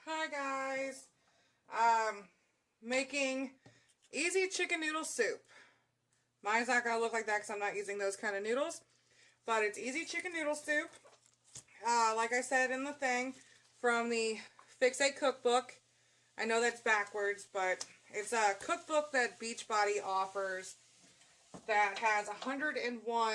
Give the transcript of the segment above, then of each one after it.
Hi guys. Making easy chicken noodle soup. Mine's not going to look like that because I'm not using those kind of noodles. But it's easy chicken noodle soup. Like I said in the thing, from the Fix A cookbook. I know that's backwards, but it's a cookbook that Beachbody offers that has 101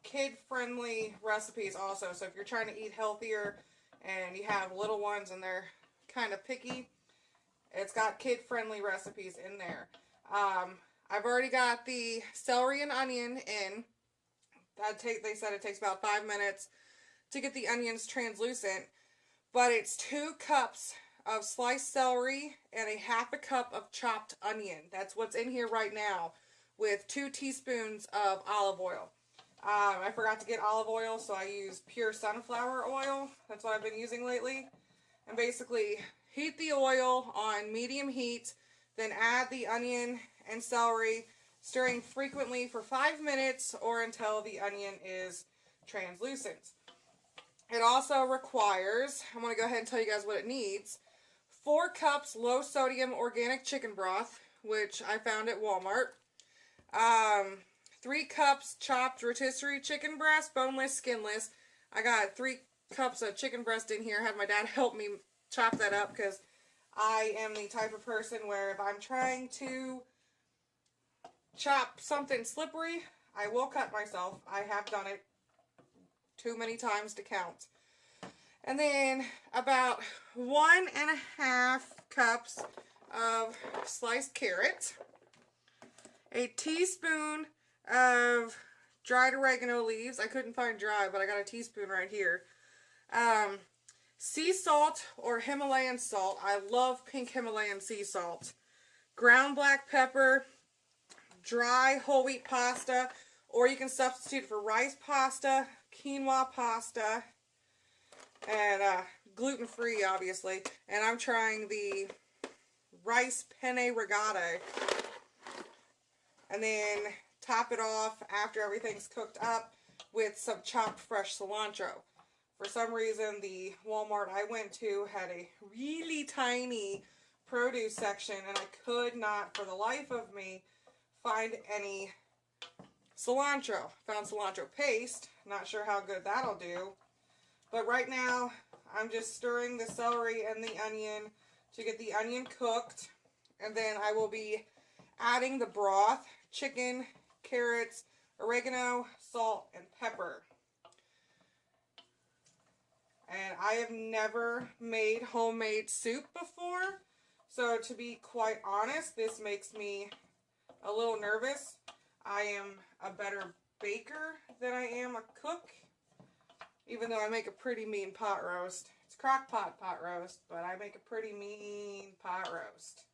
kid-friendly recipes also. So if you're trying to eat healthier and you have little ones and they're kind of picky, it's got kid-friendly recipes in there. I've already got the celery and onion in. They said it takes about 5 minutes to get the onions translucent, but it's 2 cups of sliced celery and a half a cup of chopped onion. That's what's in here right now, with 2 teaspoons of olive oil. I forgot to get olive oil, so I use pure sunflower oil. That's what I've been using lately. And basically, heat the oil on medium heat, then add the onion and celery, stirring frequently for 5 minutes or until the onion is translucent. It also requires, I'm going to go ahead and tell you guys what it needs, 4 cups low sodium organic chicken broth, which I found at Walmart. 3 cups chopped rotisserie chicken breast, boneless, skinless. I got 3 cups of chicken breast in here. I had my dad help me chop that up because I am the type of person where if I'm trying to chop something slippery, I will cut myself. I have done it too many times to count. And then about 1.5 cups of sliced carrot, a teaspoon of dried oregano leaves. I couldn't find dry, but I got a teaspoon right here. Sea salt or Himalayan salt. I love pink Himalayan sea salt. Ground black pepper, dry whole wheat pasta, or you can substitute for rice pasta, quinoa pasta, and gluten-free, obviously. And I'm trying the rice penne regatta. And then top it off after everything's cooked up with some chopped fresh cilantro. For some reason, the Walmart I went to had a really tiny produce section, and I could not, for the life of me, find any cilantro. Found cilantro paste. Not sure how good that'll do. But right now, I'm just stirring the celery and the onion to get the onion cooked. And then I will be adding the broth, chicken, carrots, oregano, salt, and pepper. And I have never made homemade soup before. So to be quite honest, this makes me a little nervous. I am a better baker than I am a cook. Even though I make a pretty mean pot roast. It's crock pot roast, but I make a pretty mean pot roast.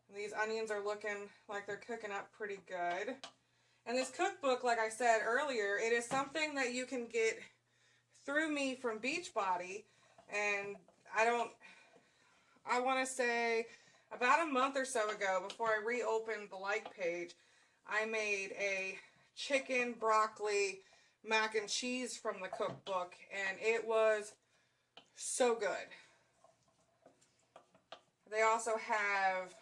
And these onions are looking like they're cooking up pretty good. And this cookbook, like I said earlier, it is something that you can get through me from Beachbody. And I want to say about a month or so ago, before I reopened the like page, I made a chicken broccoli mac and cheese from the cookbook, and it was so good. They also have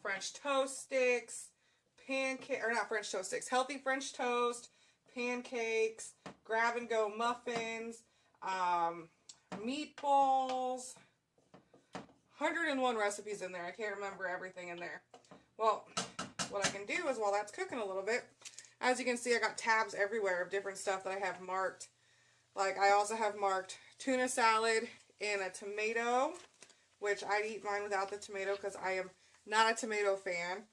French toast sticks, healthy French toast, pancakes, grab and go muffins, meatballs, 101 recipes in there. I can't remember everything in there. Well, what I can do is, while that's cooking a little bit, as you can see, I got tabs everywhere of different stuff that I have marked. Like, I also have marked tuna salad and a tomato, which I'd eat mine without the tomato because I am not a tomato fan.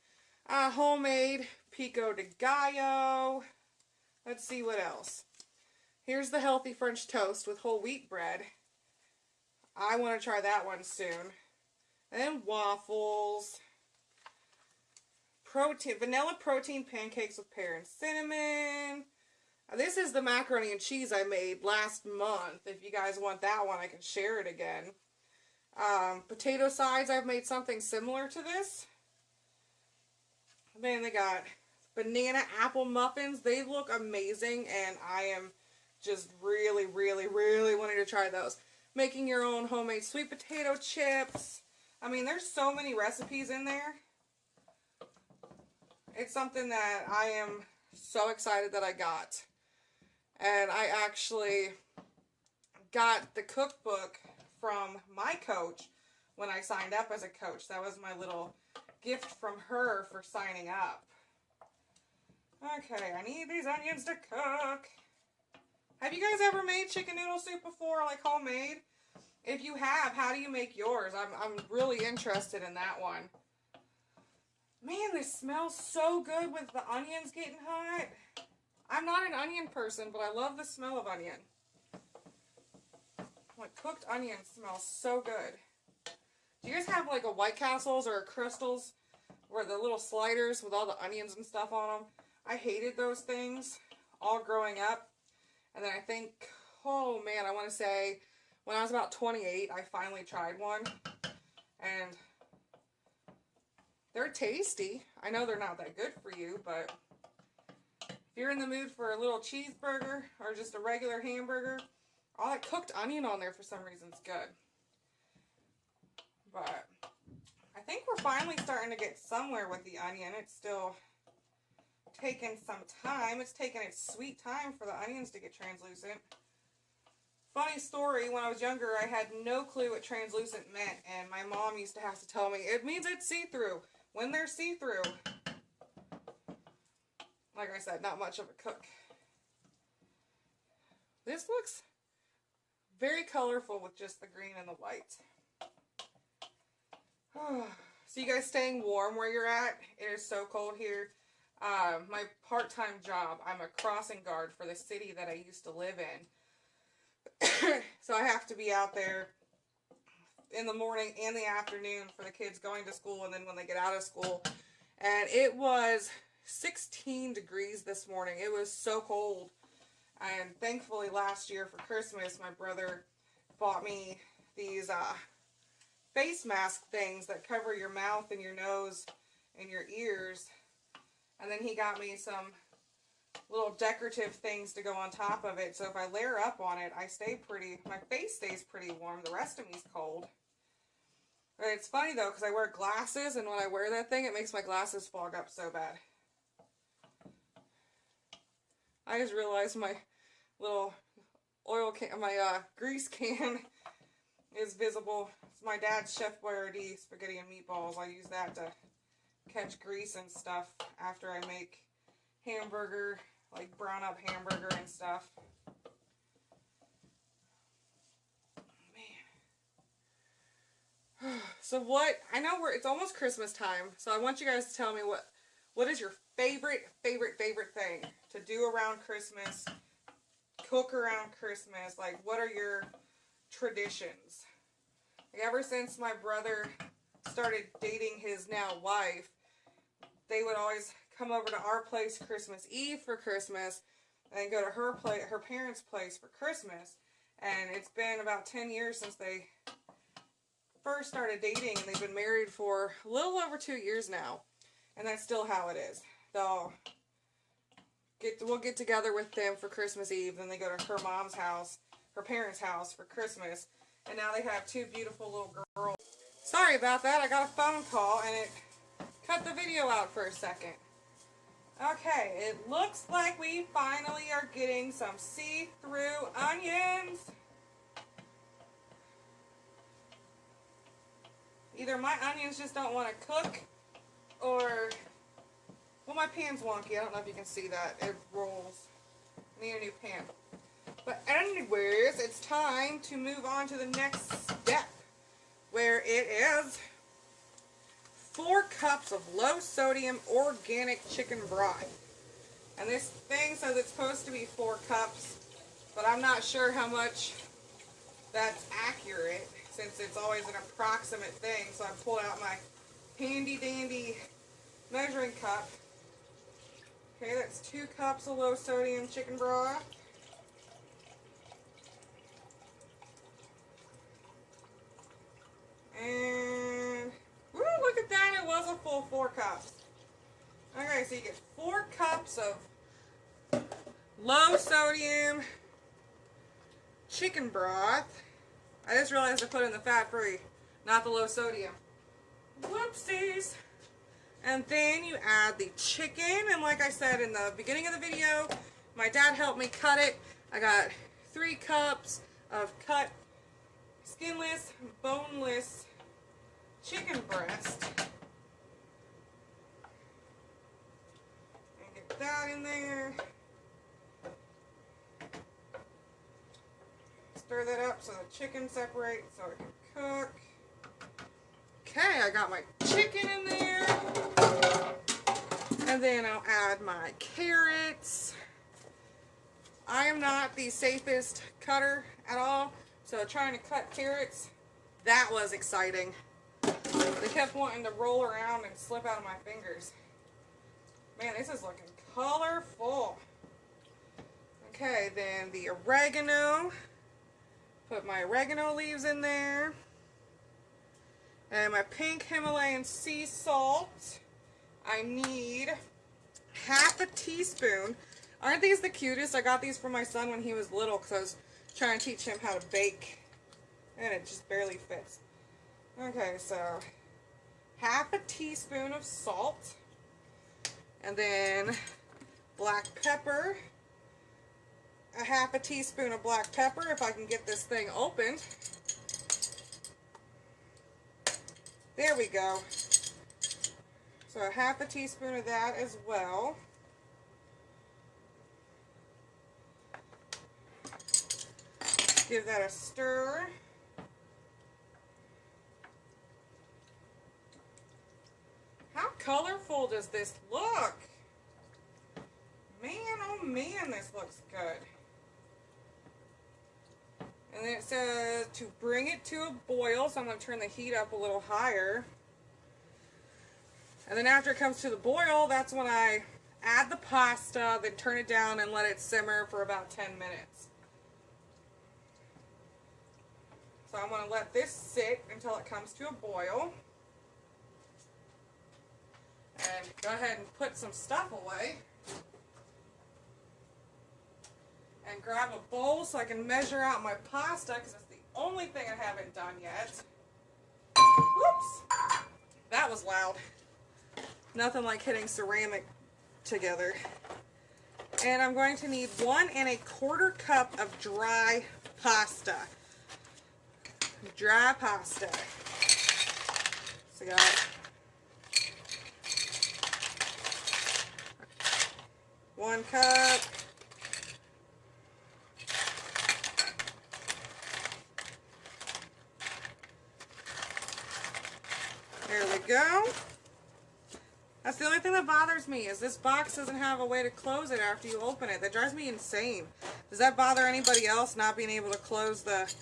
Homemade pico de gallo. Let's see what else. Here's the healthy French toast with whole wheat bread. I want to try that one soon. And then waffles. Vanilla protein pancakes with pear and cinnamon. This is the macaroni and cheese I made last month. If you guys want that one, I can share it again. Potato sides, I've made something similar to this. Then they got banana apple muffins. They look amazing, and I am just really, really, really wanting to try those. Making your own homemade sweet potato chips. I mean, there's so many recipes in there. It's something that I am so excited that I got. And I actually got the cookbook from my coach when I signed up as a coach. That was my little gift from her for signing up. Okay, I need these onions to cook. Have you guys ever made chicken noodle soup before, like homemade? If you have, how do you make yours? I'm really interested in that one. Man, this smells so good with the onions getting hot. I'm not an onion person, but I love the smell of onion. Like, cooked onions smell so good. Do you guys have like a White Castles or a Crystals where the little sliders with all the onions and stuff on them? I hated those things all growing up. And then I think, oh man, I want to say when I was about 28, I finally tried one. And they're tasty. I know they're not that good for you, but if you're in the mood for a little cheeseburger or just a regular hamburger, all that cooked onion on there for some reason is good. But I think we're finally starting to get somewhere with the onion. It's still taking some time. It's taking its sweet time for the onions to get translucent. Funny story, when I was younger, I had no clue what translucent meant, and my mom used to have to tell me, it means it's see-through. When they're see-through, like I said, not much of a cook. This looks very colorful with just the green and the white. So you guys staying warm where you're at? It is so cold here. My part-time job, I'm a crossing guard for the city that I used to live in. So I have to be out there in the morning and the afternoon for the kids going to school and then when they get out of school. And it was 16 degrees this morning. It was so cold. And thankfully last year for Christmas, my brother bought me these face mask things that cover your mouth and your nose and your ears. And then he got me some little decorative things to go on top of it. So if I layer up on it, my face stays pretty warm. The rest of me's cold. But it's funny though, because I wear glasses, and when I wear that thing, it makes my glasses fog up so bad. I just realized my little oil can, my grease can is visible. It's my dad's Chef Boyardee spaghetti and meatballs. I use that to catch grease and stuff after I make hamburger, like brown up hamburger and stuff. Man. So I know it's almost Christmas time, so I want you guys to tell me what is your favorite thing to do around Christmas, cook around Christmas, like what are your traditions? Like ever since my brother started dating his now wife, they would always come over to our place Christmas Eve for Christmas and then go to her parents' place for Christmas. And it's been about 10 years since they first started dating, and they've been married for a little over 2 years now. And that's still how it is. We'll get together with them for Christmas Eve, then they go to her mom's house, her parents' house for Christmas. And now they have 2 beautiful little girls. Sorry about that, I got a phone call and it cut the video out for a second. Okay, it looks like we finally are getting some see-through onions. Either my onions just don't want to cook, or, well, my pan's wonky. I don't know if you can see that. It rolls. I need a new pan. But anyways, it's time to move on to the next step, where it is 4 cups of low-sodium organic chicken broth. And this thing says it's supposed to be 4 cups, but I'm not sure how much that's accurate, since it's always an approximate thing. So I pulled out my handy-dandy measuring cup. Okay, that's 2 cups of low-sodium chicken broth. And, woo, look at that, it was a full 4 cups. Okay, so you get 4 cups of low sodium chicken broth. I just realized I put in the fat-free, not the low sodium. Whoopsies. And then you add the chicken, and like I said in the beginning of the video, my dad helped me cut it. I got 3 cups of cut skinless, boneless chicken breast. And get that in there. Stir that up so the chicken separates so it can cook. Okay, I got my chicken in there. And then I'll add my carrots. I am not the safest cutter at all, so trying to cut carrots, that was exciting. They kept wanting to roll around and slip out of my fingers. Man, this is looking colorful. Okay, then the oregano. Put my oregano leaves in there. And my pink Himalayan sea salt. I need half a teaspoon. Aren't these the cutest? I got these for my son when he was little because I was trying to teach him how to bake. And it just barely fits. Okay, so half a teaspoon of salt. And then black pepper. A half a teaspoon of black pepper if I can get this thing opened. There we go. So a half a teaspoon of that as well. Give that a stir. How colorful does this look? Man, oh man, this looks good. And then it says to bring it to a boil, so I'm going to turn the heat up a little higher. And then after it comes to the boil, that's when I add the pasta, then turn it down and let it simmer for about 10 minutes. So I'm going to let this sit until it comes to a boil. And go ahead and put some stuff away. And grab a bowl so I can measure out my pasta, because it's the only thing I haven't done yet. Whoops! That was loud. Nothing like hitting ceramic together. And I'm going to need 1 1/4 cup of dry pasta. Dry pasta. So I got 1 cup. There we go. That's the only thing that bothers me, is this box doesn't have a way to close it after you open it. That drives me insane. Does that bother anybody else, not being able to close the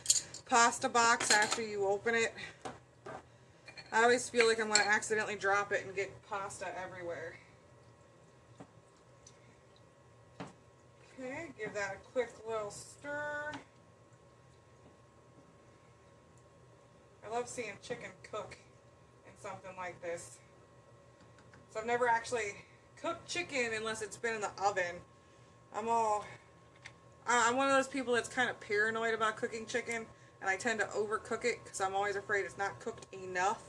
pasta box after you open it? I always feel like I'm going to accidentally drop it and get pasta everywhere. Okay, give that a quick little stir. I love seeing chicken cook in something like this. So I've never actually cooked chicken unless it's been in the oven. I'm one of those people that's kind of paranoid about cooking chicken, and I tend to overcook it because I'm always afraid it's not cooked enough.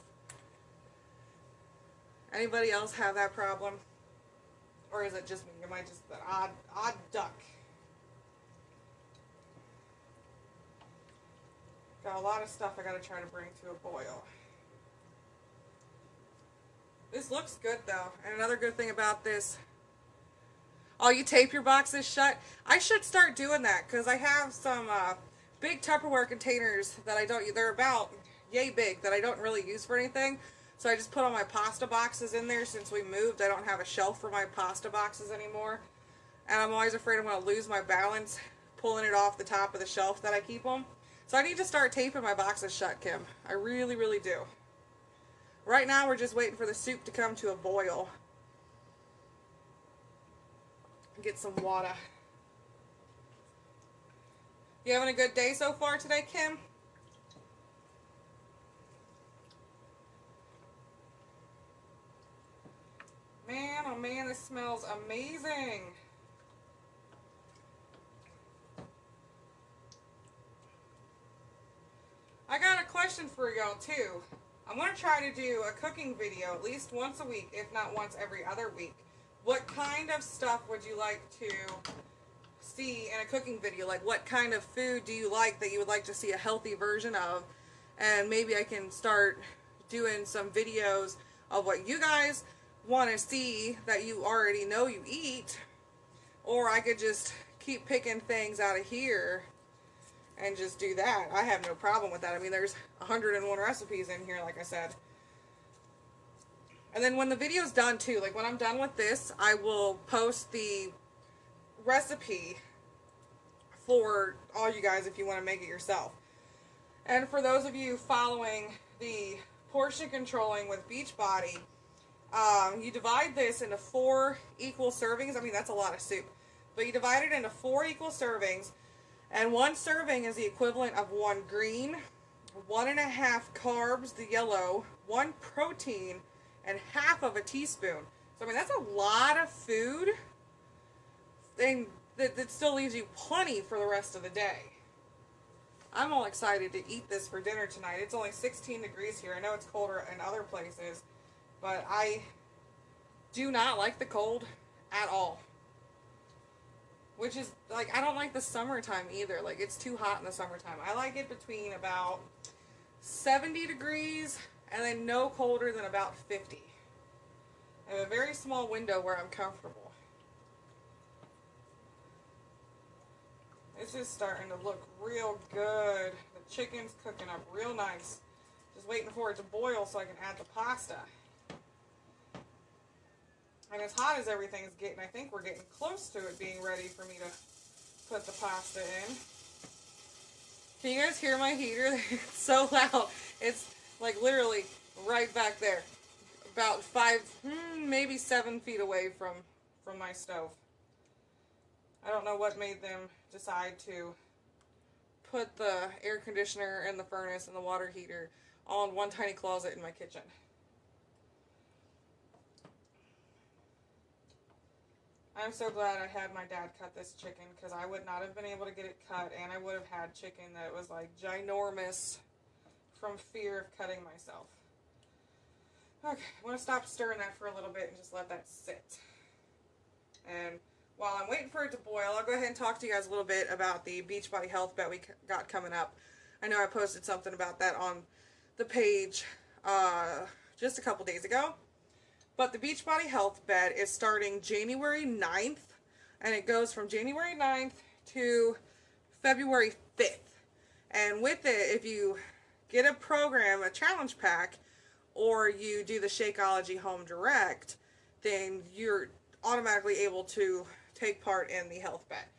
Anybody else have that problem? Or is it just me? Am I just an odd duck? Got a lot of stuff I gotta try to bring to a boil. This looks good though. And another good thing about this, oh, you tape your boxes shut? I should start doing that because I have some big Tupperware containers that I don't use. They're about yay big that I don't really use for anything. So I just put all my pasta boxes in there. Since we moved, I don't have a shelf for my pasta boxes anymore. And I'm always afraid I'm going to lose my balance pulling it off the top of the shelf that I keep them. So I need to start taping my boxes shut, Kim. I really, really do. Right now we're just waiting for the soup to come to a boil. Get some water. You having a good day so far today, Kim? Man, oh man, this smells amazing. question for y'all too. I'm going to try to do a cooking video at least once a week, if not once every other week. What kind of stuff would you like to see in a cooking video? Like, what kind of food do you like that you would like to see a healthy version of? And maybe I can start doing some videos of what you guys want to see that you already know you eat. Or I could just keep picking things out of here and just do that. I have no problem with that. I mean, there's 101 recipes in here, like I said. And then when the video's done too, like when I'm done with this, I will post the recipe for all you guys if you want to make it yourself. And for those of you following the portion controlling with Beachbody, you divide this into 4 equal servings. I mean, that's a lot of soup. But you divide it into 4 equal servings. And 1 serving is the equivalent of 1 green, 1.5 carbs, the yellow, 1 protein, and half of a teaspoon. So, I mean, that's a lot of food. And that still leaves you plenty for the rest of the day. I'm all excited to eat this for dinner tonight. It's only 16 degrees here. I know it's colder in other places, but I do not like the cold at all. Which is, like, I don't like the summertime either. Like, it's too hot in the summertime. I like it between about 70 degrees and then no colder than about 50. I have a very small window where I'm comfortable. This is starting to look real good. The chicken's cooking up real nice. Just waiting for it to boil so I can add the pasta. And as hot as everything is getting, I think we're getting close to it being ready for me to put the pasta in. Can you guys hear my heater? It's so loud. It's like literally right back there. About 5, maybe 7 feet away from my stove. I don't know what made them decide to put the air conditioner and the furnace and the water heater all in one tiny closet in my kitchen. I'm so glad I had my dad cut this chicken because I would not have been able to get it cut, and I would have had chicken that was like ginormous from fear of cutting myself. Okay, I'm going to stop stirring that for a little bit and just let that sit. And while I'm waiting for it to boil, I'll go ahead and talk to you guys a little bit about the Beachbody Health Bet we got coming up. I know I posted something about that on the page just a couple days ago. But the Beachbody Health Bet is starting January 9th, and it goes from January 9th to February 5th. And with it, if you get a program, a challenge pack, or you do the Shakeology Home Direct, then you're automatically able to take part in the Health Bet.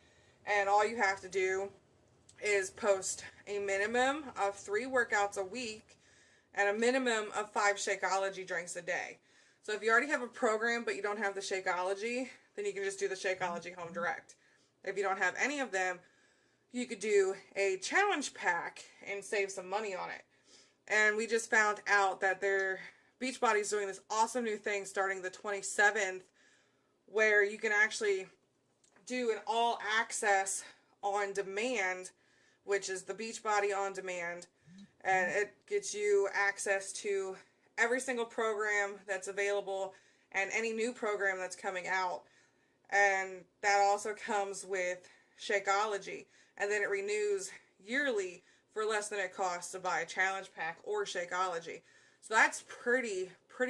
And all you have to do is post a minimum of 3 workouts a week and a minimum of 5 Shakeology drinks a day. So if you already have a program but you don't have the Shakeology, then you can just do the Shakeology Home Direct. If you don't have any of them, you could do a challenge pack and save some money on it. And we just found out that Beachbody's doing this awesome new thing starting the 27th, where you can actually do an all access on demand, which is the Beachbody on demand, and it gets you access to every single program that's available and any new program that's coming out. And that also comes with Shakeology, and then it renews yearly for less than it costs to buy a challenge pack or Shakeology. So that's pretty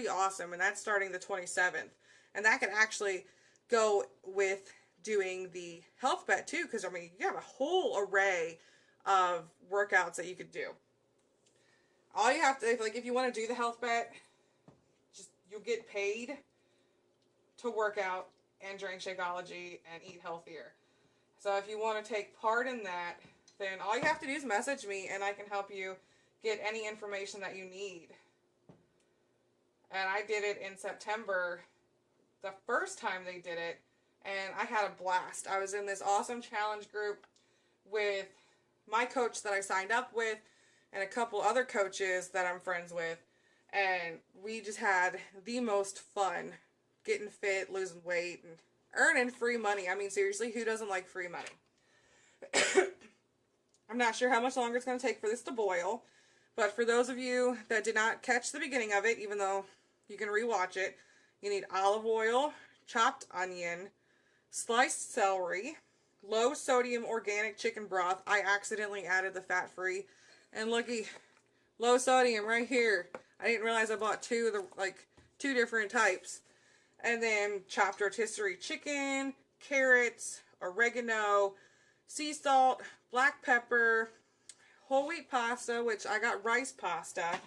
awesome, and that's starting the 27th. And that can actually go with doing the Health Bet too, because I mean, you have a whole array of workouts that you could do. All you have to, if you want to do the Health Bet, you'll get paid to work out and drink Shakeology and eat healthier. So if you want to take part in that, then all you have to do is message me and I can help you get any information that you need. And I did it in September, the first time they did it, and I had a blast. I was in this awesome challenge group with my coach that I signed up with and a couple other coaches that I'm friends with, and we just had the most fun getting fit, losing weight, and earning free money. I mean, seriously, who doesn't like free money? I'm not sure how much longer it's going to take for this to boil, But for those of you that did not catch the beginning of it, even though you can rewatch it, you need olive oil, chopped onion, sliced celery, low sodium organic chicken broth. I accidentally added the fat-free. And looky, low sodium right here. I didn't realize I bought two different types. And then chopped rotisserie chicken, carrots, oregano, sea salt, black pepper, whole wheat pasta, which I got rice pasta,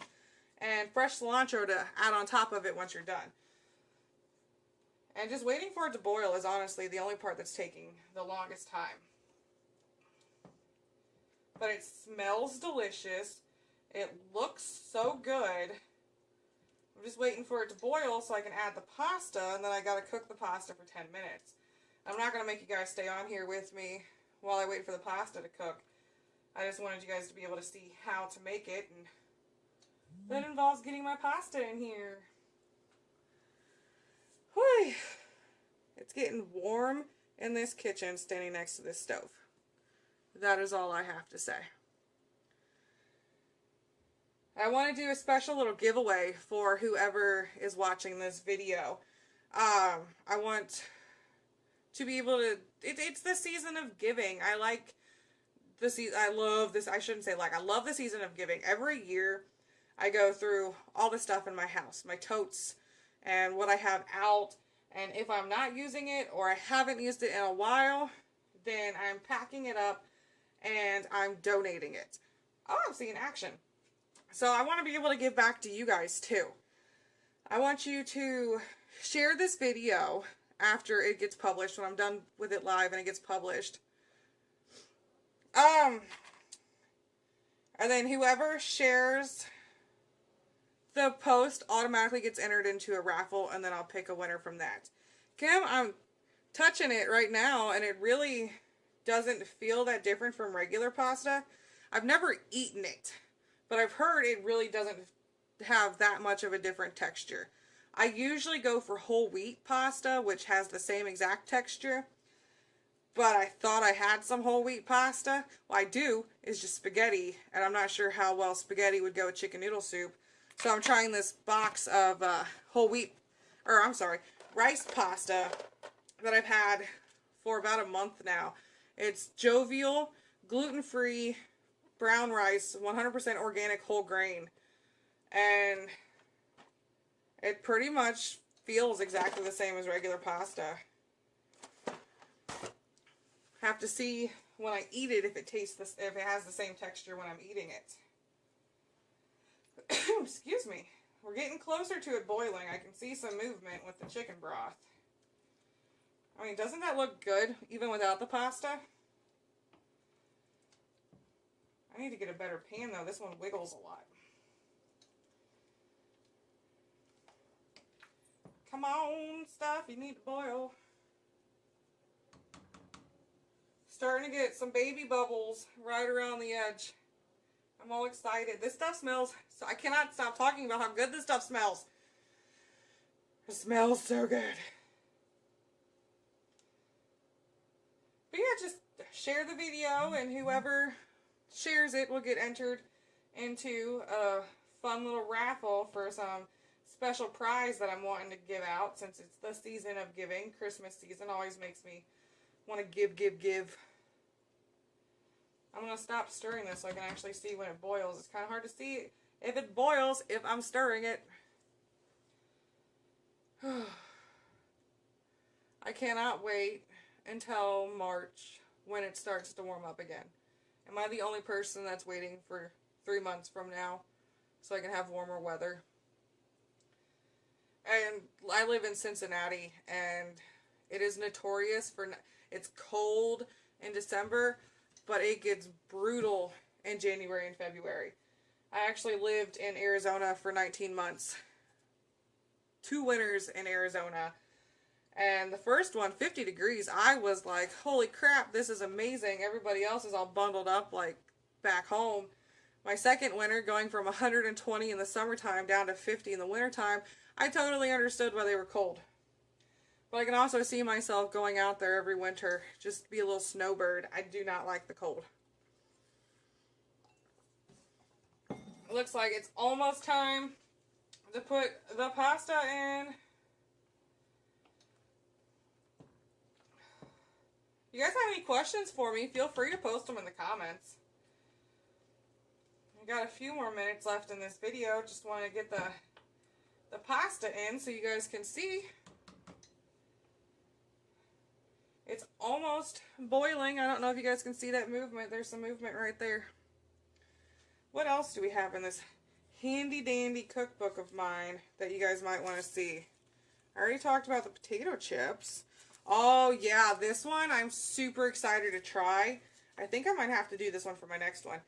and fresh cilantro to add on top of it once you're done. And just waiting for it to boil is honestly the only part that's taking the longest time. But it smells delicious. It looks so good. I'm just waiting for it to boil so I can add the pasta, and then I gotta cook the pasta for 10 minutes. I'm not gonna make you guys stay on here with me while I wait for the pasta to cook. I just wanted you guys to be able to see how to make it, and that involves getting my pasta in here. Whew. It's getting warm in this kitchen standing next to this stove. That is all I have to say. I want to do a special little giveaway for whoever is watching this video. I want to be able to, it's the season of giving. I like the season, I love this, I shouldn't say like, I love the season of giving. Every year I go through all the stuff in my house, my totes and what I have out. And if I'm not using it or I haven't used it in a while, then I'm packing it up and I'm donating it. Oh, I'm seeing action. So I want to be able to give back to you guys too. I want you to share this video after it gets published, when I'm done with it live and it gets published. And then whoever shares the post automatically gets entered into a raffle, and then I'll pick a winner from that. Kim, I'm touching it right now, and it really doesn't feel that different from regular pasta. I've never eaten it, but I've heard it really doesn't have that much of a different texture. I usually go for whole wheat pasta, which has the same exact texture, but I thought I had some whole wheat pasta. Well, I do. It's just spaghetti, and I'm not sure how well spaghetti would go with chicken noodle soup. So I'm trying this box of rice pasta that I've had for about a month now. It's jovial, gluten-free, brown rice, 100% organic whole grain. And it pretty much feels exactly the same as regular pasta. Have to see when I eat it if it has the same texture when I'm eating it. Excuse me. We're getting closer to it boiling. I can see some movement with the chicken broth. I mean, doesn't that look good even without the pasta? I need to get a better pan though. This one wiggles a lot. Come on, stuff. You need to boil. Starting to get some baby bubbles right around the edge. I'm all excited. This stuff smells, so I cannot stop talking about how good this stuff smells. It smells so good. But yeah, just share the video, and whoever shares it will get entered into a fun little raffle for some special prize that I'm wanting to give out, since it's the season of giving. Christmas season always makes me want to give. I'm going to stop stirring this so I can actually see when it boils. It's kind of hard to see if it boils if I'm stirring it. I cannot wait until March when it starts to warm up again. Am I the only person that's waiting for 3 months from now so I can have warmer weather? And I live in Cincinnati, and it is notorious for, it's cold in December, but it gets brutal in January and February. I actually lived in Arizona for 19 months. 2 winters in Arizona. And the first one, 50 degrees, I was like, holy crap, this is amazing. Everybody else is all bundled up like back home. My second winter, going from 120 in the summertime down to 50 in the wintertime, I totally understood why they were cold. But I can also see myself going out there every winter, just to be a little snowbird. I do not like the cold. It looks like it's almost time to put the pasta in. If you guys have any questions for me, feel free to post them in the comments. I got a few more minutes left in this video. Just want to get the pasta in so you guys can see. It's almost boiling. I don't know if you guys can see that movement. There's some movement right there. What else do we have in this handy dandy cookbook of mine that you guys might want to see? I already talked about the potato chips. Oh yeah, this one I'm super excited to try. I think I might have to do this one for my next one.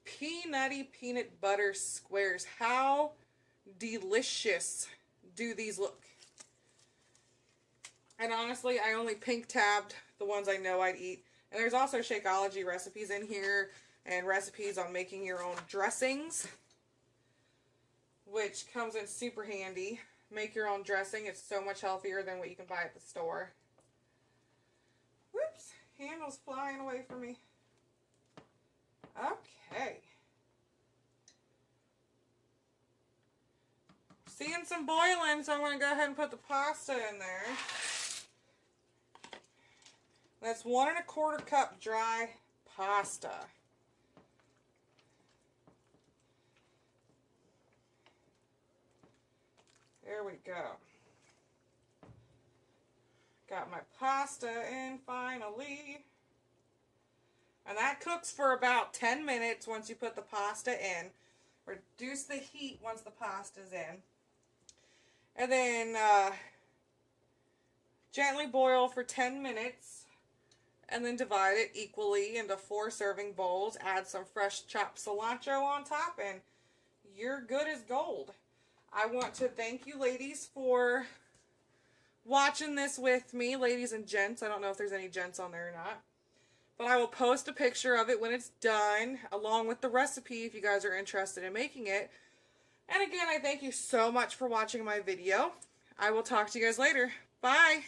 Peanutty peanut butter squares. How delicious do these look? And honestly, I only pink tabbed the ones I know I'd eat. And there's also Shakeology recipes in here and recipes on making your own dressings, which comes in super handy. Make your own dressing. It's so much healthier than what you can buy at the store. Whoops, handle's flying away from me. Okay. Seeing some boiling, so I'm going to go ahead and put the pasta in there. That's 1 1/4 cup dry pasta. There we go. Got my pasta in finally. And that cooks for about 10 minutes once you put the pasta in. Reduce the heat once the pasta's in. And then gently boil for 10 minutes. And then divide it equally into 4 serving bowls. Add some fresh chopped cilantro on top and you're good as gold. I want to thank you ladies for watching this with me. Ladies and gents. I don't know if there's any gents on there or not. But I will post a picture of it when it's done, along with the recipe if you guys are interested in making it. And again, I thank you so much for watching my video. I will talk to you guys later. Bye!